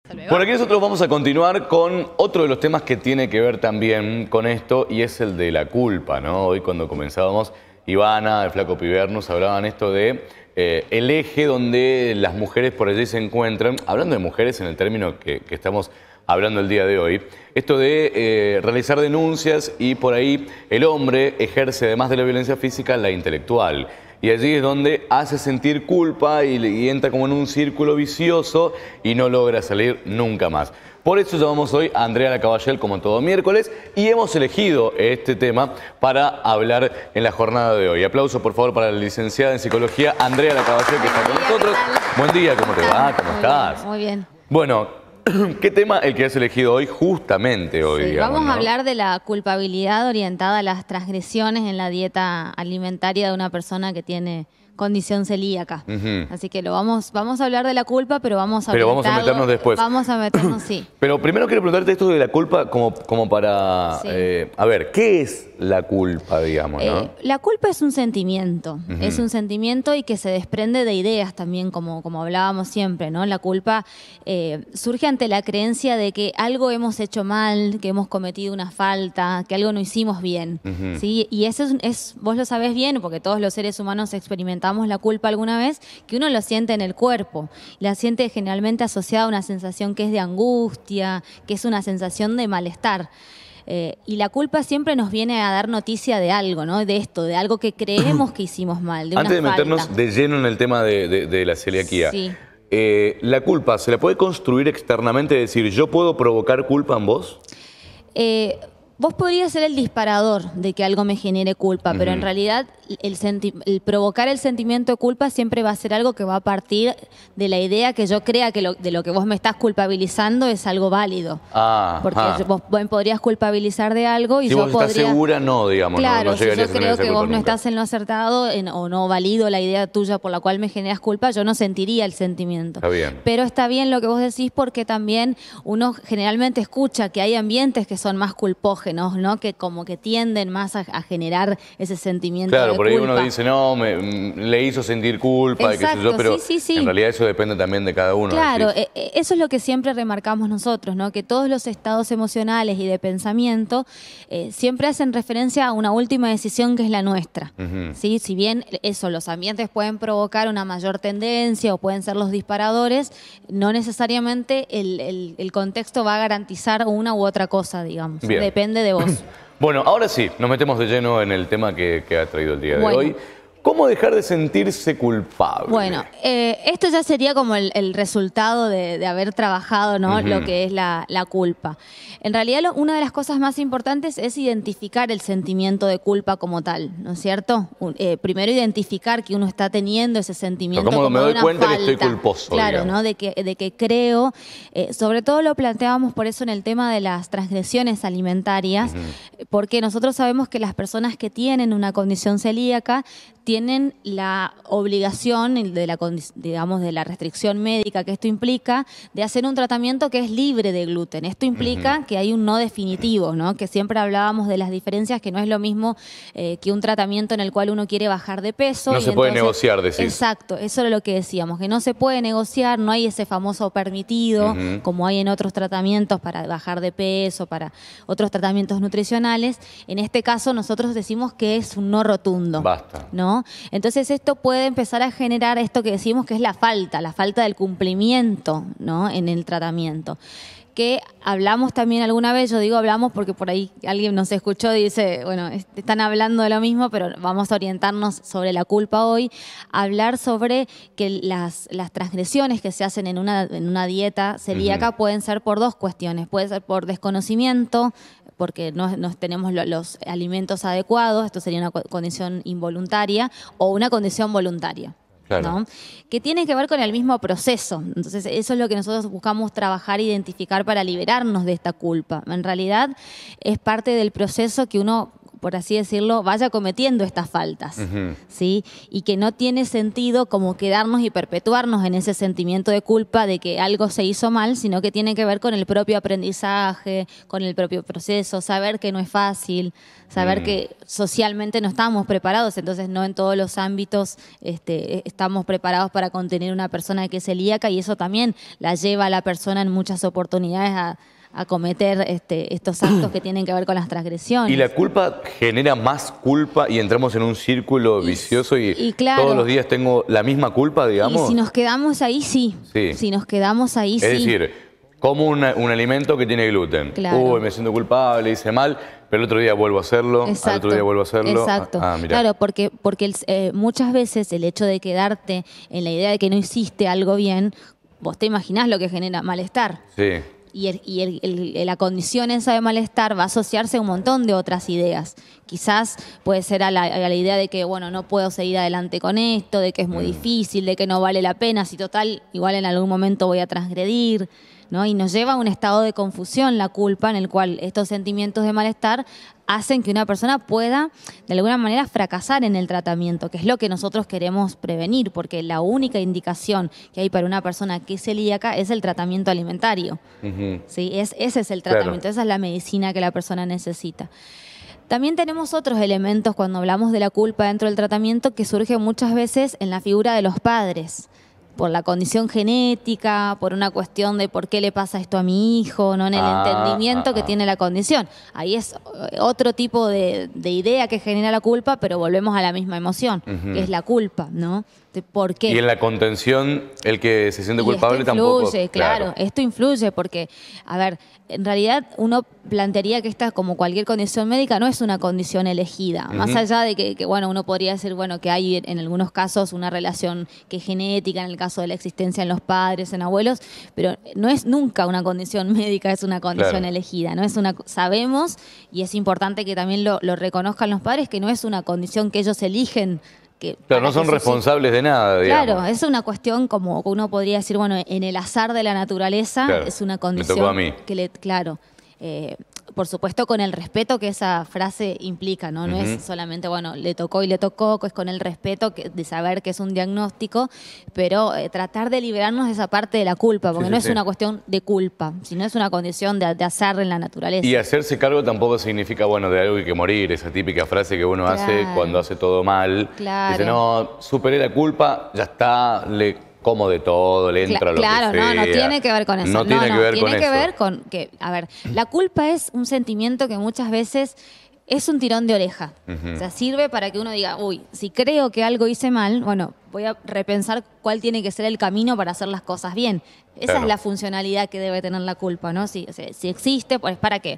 Hasta luego. Por aquí nosotros vamos a continuar con otro de los temas que tiene que ver también con esto y es el de la culpa, ¿no? Hoy cuando comenzábamos, Ivana, el Flaco Pibernos, hablaban esto de el eje donde las mujeres por allí se encuentran, hablando de mujeres en el término que estamos hablando el día de hoy, esto de realizar denuncias y por ahí el hombre ejerce, además de la violencia física, la intelectual. Y allí es donde hace sentir culpa y entra como en un círculo vicioso y no logra salir nunca más. Por eso llamamos hoy a Andrea Lacaballel como todo miércoles y hemos elegido este tema para hablar en la jornada de hoy. Aplauso por favor para la licenciada en psicología Andrea Lacaballel que está con nosotros. Buen día, ¿cómo te va? ¿Cómo estás? Muy bien. Bueno, ¿qué tema el que has elegido hoy, justamente hoy, Sí, digamos, vamos ¿no? a hablar de la culpabilidad orientada a las transgresiones en la dieta alimentaria de una persona que tiene condición celíaca. Así que vamos a hablar de la culpa, pero vamos a meternos después. Vamos a meternos, sí. Pero primero quiero preguntarte esto de la culpa como para... Sí. a ver, ¿qué es la culpa, digamos, no? La culpa es un sentimiento. Es un sentimiento y que se desprende de ideas también, como hablábamos siempre, ¿no? La culpa surge ante la creencia de que algo hemos hecho mal, que hemos cometido una falta, que algo no hicimos bien, ¿sí? Y eso vos lo sabés bien, porque todos los seres humanos experimentamos la culpa alguna vez, que uno lo siente en el cuerpo. La siente generalmente asociada a una sensación que es de angustia, que es una sensación de malestar. Y la culpa siempre nos viene a dar noticia de algo, ¿no? De esto, de algo que creemos que hicimos mal, de una Antes de falta. meternos de lleno en el tema de la celiaquía, Sí. ¿la culpa se la puede construir externamente? Es decir, ¿yo puedo provocar culpa en vos? Vos podrías ser el disparador de que algo me genere culpa, pero en realidad el provocar el sentimiento de culpa siempre va a ser algo que va a partir de la idea que yo crea que de lo que vos me estás culpabilizando es algo válido. Porque vos podrías culpabilizar de algo y si yo vos podría... estás segura, no, digamos. Claro, no si yo llegarías a tener creo esa que culpa vos no nunca. estás en lo acertado o no valido la idea tuya por la cual me generas culpa, yo no sentiría el sentimiento. Está bien. Pero está bien lo que vos decís porque también uno generalmente escucha que hay ambientes que son más culpógenos, ¿no? Que como que tienden más a generar ese sentimiento de Claro, por ahí culpa. uno dice, no, le hizo sentir culpa, y qué sé yo, Exacto, pero sí. en realidad eso depende también de cada uno. Claro, decís. eso es lo que siempre remarcamos nosotros, ¿no? Que todos los estados emocionales y de pensamiento siempre hacen referencia a una última decisión que es la nuestra. ¿Sí? Si bien eso, los ambientes pueden provocar una mayor tendencia o pueden ser los disparadores, no necesariamente el contexto va a garantizar una u otra cosa, digamos. Bien. Depende de vos. Bueno, ahora sí, nos metemos de lleno en el tema que ha traído el día de Bueno. hoy. ¿Cómo dejar de sentirse culpable? Bueno, esto ya sería como el resultado de haber trabajado, ¿no? Lo que es la culpa. En realidad, una de las cosas más importantes es identificar el sentimiento de culpa como tal, ¿no es cierto? Primero identificar que uno está teniendo ese sentimiento ¿Cómo como me de doy una cuenta falta? que estoy culposo? Claro, digamos? ¿no? De que creo, sobre todo lo planteábamos por eso en el tema de las transgresiones alimentarias, porque nosotros sabemos que las personas que tienen una condición celíaca tienen la obligación digamos, de la restricción médica que esto implica de hacer un tratamiento que es libre de gluten. Esto implica que hay un no definitivo, ¿no? Que siempre hablábamos de las diferencias, que no es lo mismo que un tratamiento en el cual uno quiere bajar de peso. No y se puede entonces, negociar, decís. Exacto, eso era lo que decíamos, que no se puede negociar, no hay ese famoso permitido, como hay en otros tratamientos para bajar de peso, para otros tratamientos nutricionales. En este caso nosotros decimos que es un no rotundo. Basta. ¿No? Entonces esto puede empezar a generar esto que decimos que es la falta del cumplimiento, ¿no? En el tratamiento. Que hablamos también alguna vez, yo digo hablamos porque por ahí alguien nos escuchó y dice, bueno, están hablando de lo mismo, pero vamos a orientarnos sobre la culpa hoy, hablar sobre que las transgresiones que se hacen en una dieta celíaca pueden ser por dos cuestiones, puede ser por desconocimiento, porque no tenemos los alimentos adecuados, esto sería una condición involuntaria, o una condición voluntaria. Claro. ¿No? Que tiene que ver con el mismo proceso. Entonces, eso es lo que nosotros buscamos trabajar e identificar para liberarnos de esta culpa. En realidad, es parte del proceso que uno por así decirlo, vaya cometiendo estas faltas, ¿sí? Y que no tiene sentido como quedarnos y perpetuarnos en ese sentimiento de culpa de que algo se hizo mal, sino que tiene que ver con el propio aprendizaje, con el propio proceso, saber que no es fácil, saber que socialmente no estamos preparados, entonces no en todos los ámbitos estamos preparados para contener una persona que es celíaca, y eso también la lleva a la persona en muchas oportunidades a cometer estos actos que tienen que ver con las transgresiones. Y la culpa genera más culpa y entramos en un círculo vicioso y claro, todos los días tengo la misma culpa, digamos. Y si nos quedamos ahí, sí. Si nos quedamos ahí, es decir, como un alimento que tiene gluten. Claro. Uy, me siento culpable, hice mal, pero el otro día vuelvo a hacerlo, al otro día vuelvo a hacerlo. Exacto. Mirá. Claro, porque muchas veces el hecho de quedarte en la idea de que no hiciste algo bien, vos te imaginás lo que genera malestar. Sí. Y la condición esa de malestar va a asociarse a un montón de otras ideas. Quizás puede ser a la idea de que, bueno, no puedo seguir adelante con esto, de que es muy difícil, de que no vale la pena, si total, igual en algún momento voy a transgredir, ¿no? Y nos lleva a un estado de confusión la culpa, en el cual estos sentimientos de malestar hacen que una persona pueda, de alguna manera, fracasar en el tratamiento, que es lo que nosotros queremos prevenir, porque la única indicación que hay para una persona que es celíaca es el tratamiento alimentario. ¿Sí? Ese es el tratamiento, esa es la medicina que la persona necesita. También tenemos otros elementos cuando hablamos de la culpa dentro del tratamiento que surgen muchas veces en la figura de los padres, por la condición genética, por una cuestión de por qué le pasa esto a mi hijo, no en el entendimiento que tiene la condición. Ahí es otro tipo de idea que genera la culpa, pero volvemos a la misma emoción, que es la culpa, ¿no? De por qué. Y en la contención, el que se siente culpable esto influye, tampoco. Claro, esto influye porque, a ver, en realidad uno plantearía que esta, como cualquier condición médica, no es una condición elegida. Más allá de que, bueno, uno podría decir, bueno, que hay en algunos casos una relación que es genética, en el caso de la existencia en los padres, en abuelos, pero no es nunca una condición médica, es una condición elegida. No es sabemos, y es importante que también lo reconozcan los padres, que no es una condición que ellos eligen. Claro, no son responsables de nada, digamos. Claro, es una cuestión como uno podría decir, bueno, en el azar de la naturaleza, es una condición me tocó a mí. Por supuesto con el respeto que esa frase implica, ¿no? No es solamente, bueno, le tocó y le tocó, es con el respeto de saber que es un diagnóstico, pero tratar de liberarnos de esa parte de la culpa, porque no es una cuestión de culpa, sino es una condición de azar en la naturaleza. Y hacerse cargo tampoco significa, bueno, de algo hay que morir, esa típica frase que uno hace cuando hace todo mal. Dice, no, superé la culpa, ya está, como de todo, le entra lo que sea. Claro, no tiene que ver con eso. No tiene que ver con eso. Tiene que ver con que, a ver, la culpa es un sentimiento que muchas veces es un tirón de oreja. O sea, sirve para que uno diga, uy, si creo que algo hice mal, bueno, voy a repensar cuál tiene que ser el camino para hacer las cosas bien. Esa es la funcionalidad que debe tener la culpa, ¿no? Si existe, pues ¿para qué?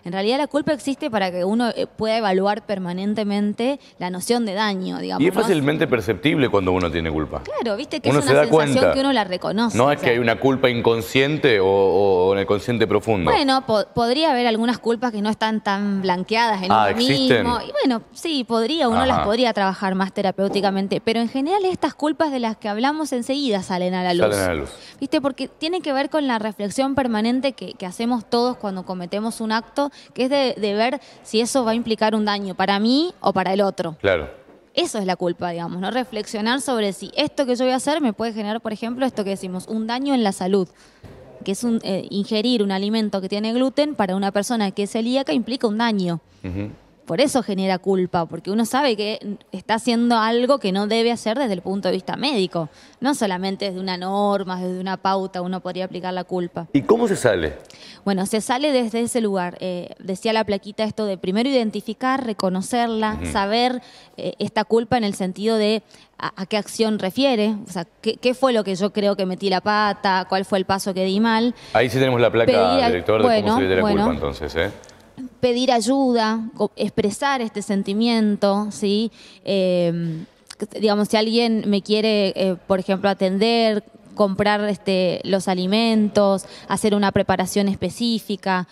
En realidad la culpa existe para que uno pueda evaluar permanentemente la noción de daño, digamos. Y es fácilmente perceptible cuando uno tiene culpa. Claro, viste que uno es una sensación que uno la reconoce. No es que hay una culpa inconsciente o en el consciente profundo. Bueno, podría haber algunas culpas que no están tan blanqueadas en uno mismo. Y bueno, sí, uno las podría trabajar más terapéuticamente, pero en general estas culpas de las que hablamos enseguida salen a la luz. ¿Viste? Porque tiene que ver con la reflexión permanente que hacemos todos cuando cometemos un acto, que es de ver si eso va a implicar un daño para mí o para el otro. Claro. Eso es la culpa, digamos, ¿no? Reflexionar sobre si esto que yo voy a hacer me puede generar, por ejemplo, esto que decimos, un daño en la salud, que es ingerir un alimento que tiene gluten para una persona que es celíaca implica un daño. Por eso genera culpa, porque uno sabe que está haciendo algo que no debe hacer desde el punto de vista médico. No solamente desde una norma, desde una pauta, uno podría aplicar la culpa. ¿Y cómo se sale? Bueno, se sale desde ese lugar. Decía la plaquita esto de primero identificar, reconocerla, saber esta culpa en el sentido de a qué acción refiere, o sea, qué fue lo que yo creo que metí la pata, cuál fue el paso que di mal. Ahí sí tenemos la placa, director, de cómo se ve de la culpa entonces, Pedir ayuda, expresar este sentimiento, ¿sí? Digamos, si alguien me quiere, por ejemplo, atender, comprar los alimentos, hacer una preparación específica,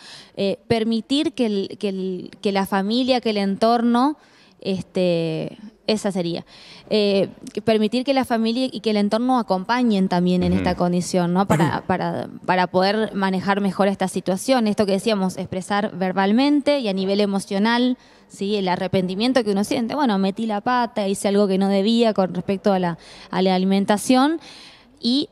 permitir que la familia, que el entorno Esa sería. Permitir que la familia y que el entorno acompañen también en esta condición, ¿no? Para poder manejar mejor esta situación. Esto que decíamos, expresar verbalmente y a nivel emocional, ¿sí? El arrepentimiento que uno siente. Bueno, metí la pata, hice algo que no debía con respecto a la alimentación. Y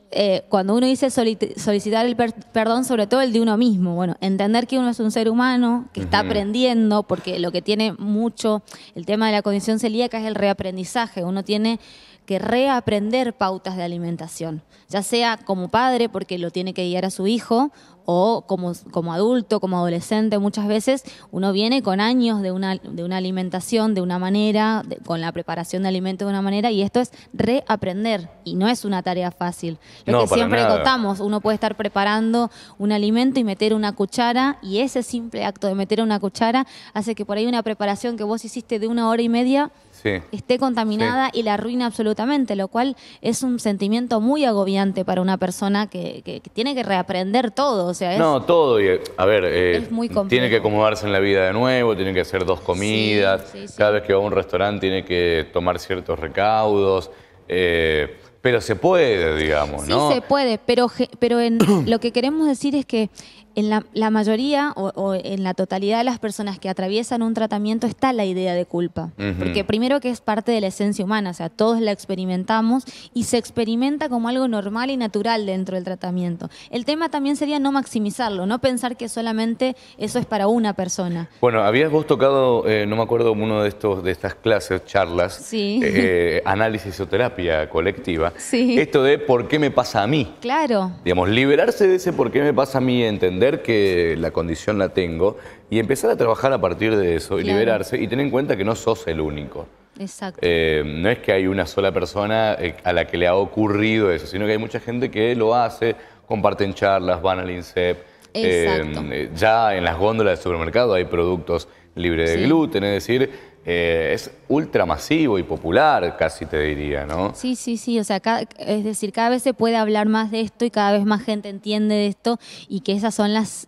cuando uno dice solicitar el perdón, sobre todo el de uno mismo, bueno, entender que uno es un ser humano, que está aprendiendo, porque lo que tiene mucho el tema de la condición celíaca es el reaprendizaje. Uno tiene que reaprender pautas de alimentación, ya sea como padre, porque lo tiene que guiar a su hijo, o como adulto, como adolescente. Muchas veces uno viene con años de una alimentación de una manera, con la preparación de alimentos de una manera, y esto es reaprender, y no es una tarea fácil. Lo que siempre contamos, uno puede estar preparando un alimento y meter una cuchara, y ese simple acto de meter una cuchara hace que por ahí una preparación que vos hiciste de 1 hora y media esté contaminada y la arruina absolutamente, lo cual es un sentimiento muy agobiante para una persona que tiene que reaprender todo. O sea, todo. Y, a ver, es muy complejo. Tiene que acomodarse en la vida de nuevo, tiene que hacer 2 comidas, cada vez que va a un restaurante tiene que tomar ciertos recaudos. Pero se puede, digamos, ¿no? Sí, se puede, pero lo que queremos decir es que en la mayoría o en la totalidad de las personas que atraviesan un tratamiento está la idea de culpa. Porque primero que es parte de la esencia humana, o sea, todos la experimentamos y se experimenta como algo normal y natural dentro del tratamiento. El tema también sería no maximizarlo, no pensar que solamente eso es para una persona. Bueno, habías vos tocado, no me acuerdo, uno de estas clases, charlas, análisis o terapia colectiva. Esto de ¿por qué me pasa a mí? Claro. Digamos, liberarse de ese ¿por qué me pasa a mí? Entender que la condición la tengo y empezar a trabajar a partir de eso y liberarse y tener en cuenta que no sos el único. Exacto. No es que hay una sola persona a la que le ha ocurrido eso, sino que hay mucha gente que lo hace, comparten charlas, van al INSEP. Ya en las góndolas del supermercado hay productos libres de gluten, es decir, es ultramasivo y popular, casi te diría, ¿no? Sí, o sea, es decir, cada vez se puede hablar más de esto y cada vez más gente entiende de esto, y que esas son las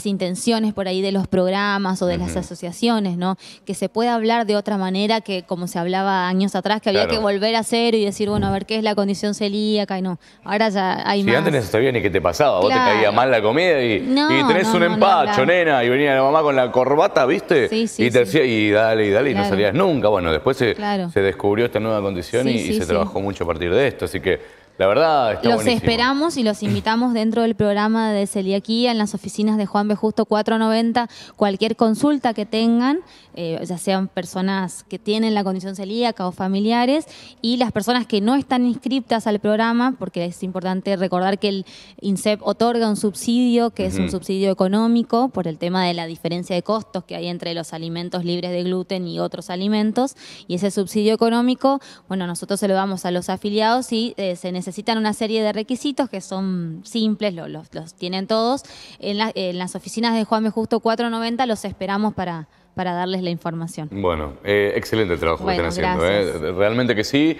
intenciones por ahí de los programas o de las asociaciones, ¿no? Que se pueda hablar de otra manera que como se hablaba años atrás, que había que volver a cero y decir, bueno, a ver qué es la condición celíaca, y no, ahora ya hay más. Antes no sabías ni qué te pasaba, vos te caía mal la comida y tenés un empacho, nena, y venía la mamá con la corbata, ¿viste? Y te decía, y dale, y no salías nunca. Bueno, después se descubrió esta nueva condición y se trabajó mucho a partir de esto, así que la verdad está buenísimo. Los esperamos y los invitamos dentro del programa de celiaquía en las oficinas de Juan B. Justo 490. Cualquier consulta que tengan, ya sean personas que tienen la condición celíaca o familiares, y las personas que no están inscriptas al programa, porque es importante recordar que el INSEP otorga un subsidio, que es un subsidio económico por el tema de la diferencia de costos que hay entre los alimentos libres de gluten y otros alimentos, y ese subsidio económico, bueno, nosotros se lo damos a los afiliados y se necesitan una serie de requisitos que son simples, los tienen todos. En las oficinas de Juan B. Justo 490 los esperamos para darles la información. Bueno, excelente el trabajo que están haciendo. Realmente que sí.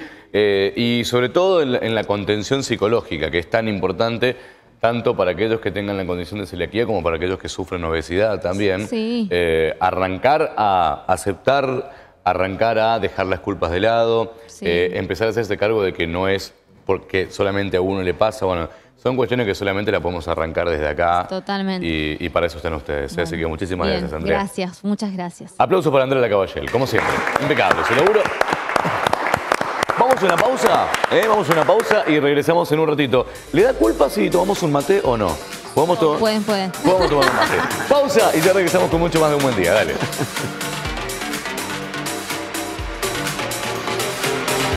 Y sobre todo en la contención psicológica, que es tan importante, tanto para aquellos que tengan la condición de celiaquía como para aquellos que sufren obesidad también. Arrancar a aceptar, arrancar a dejar las culpas de lado, empezar a hacerse cargo de que no es porque solamente a uno le pasa. Bueno, son cuestiones que solamente la podemos arrancar desde acá. Totalmente. Y para eso están ustedes. Bueno, así que muchísimas gracias, Andrea. Gracias, muchas gracias. Aplausos para Andrea Lacaballel, como siempre. Impecable, se logró. Vamos a una pausa, Vamos a una pausa y regresamos en un ratito. ¿Le da culpa si tomamos un mate o no? Pueden. Podemos tomar un mate. Pausa y ya regresamos con mucho más de Un Buen Día. Dale.